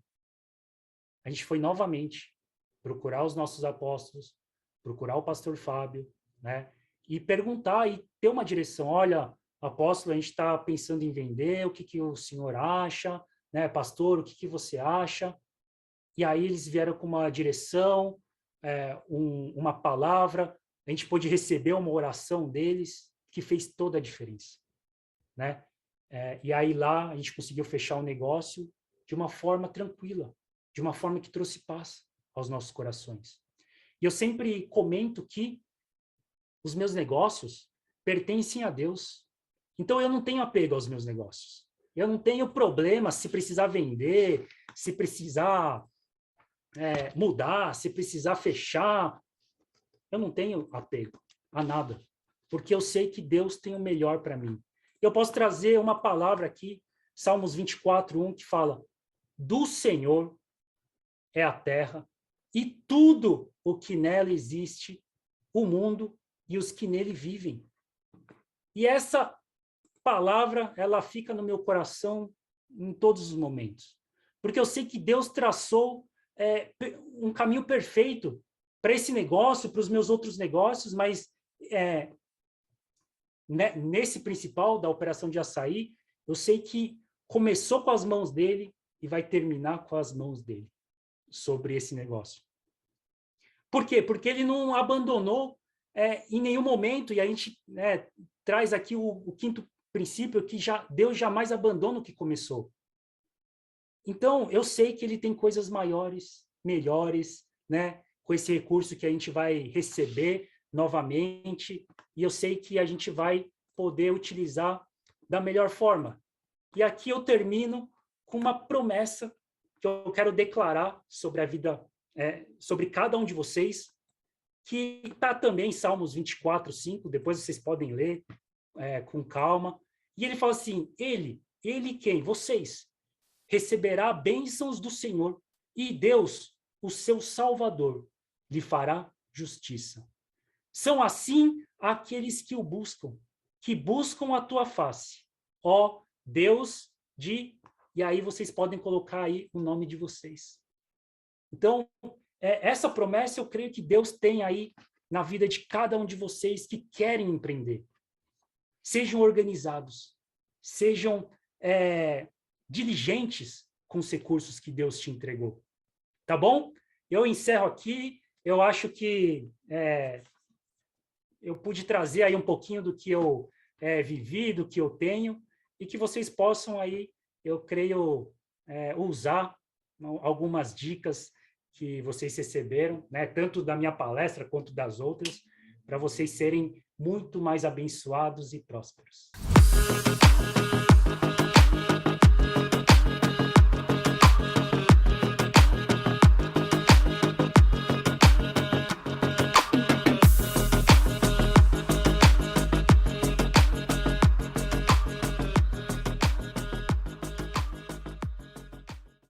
a gente foi novamente procurar os nossos apóstolos, procurar o pastor Fábio, né? E perguntar e ter uma direção. Olha, apóstolo, a gente está pensando em vender, o que, que o senhor acha? Né? Pastor, o que, que você acha? E aí eles vieram com uma direção, uma palavra, a gente pôde receber uma oração deles, que fez toda a diferença, né? E aí lá a gente conseguiu fechar o negócio de uma forma tranquila, de uma forma que trouxe paz aos nossos corações. E eu sempre comento que os meus negócios pertencem a Deus. Então eu não tenho apego aos meus negócios. Eu não tenho problema se precisar vender, se precisar mudar, se precisar fechar. Eu não tenho apego a nada, porque eu sei que Deus tem o melhor para mim. Eu posso trazer uma palavra aqui, Salmos 24:1, que fala: do Senhor é a terra e tudo o que nela existe, o mundo e os que nele vivem. E essa palavra, ela fica no meu coração em todos os momentos, porque eu sei que Deus traçou um caminho perfeito para esse negócio, para os meus outros negócios, mas nesse principal da operação de açaí, eu sei que começou com as mãos dele e vai terminar com as mãos dele sobre esse negócio. Por quê? Porque ele não abandonou em nenhum momento, e a gente traz aqui o quinto princípio, que Deus jamais abandona o que começou. Então, eu sei que ele tem coisas maiores, melhores, né, com esse recurso que a gente vai receber novamente, e eu sei que a gente vai poder utilizar da melhor forma. E aqui eu termino com uma promessa que eu quero declarar sobre a vida, sobre cada um de vocês, que está também em Salmos 24:5, depois vocês podem ler com calma. E ele fala assim: ele quem? Vocês, receberá bênçãos do Senhor, e Deus, o seu Salvador, lhe fará justiça. São assim aqueles que o buscam, que buscam a tua face, ó Deus de... E aí vocês podem colocar aí o nome de vocês. Então, essa promessa eu creio que Deus tem aí na vida de cada um de vocês que querem empreender. Sejam organizados, sejam diligentes com os recursos que Deus te entregou. Tá bom? Eu encerro aqui. Eu acho que eu pude trazer aí um pouquinho do que eu vivi, do que eu tenho, e que vocês possam aí, eu creio, usar algumas dicas que vocês receberam, né, tanto da minha palestra quanto das outras, para vocês serem muito mais abençoados e prósperos.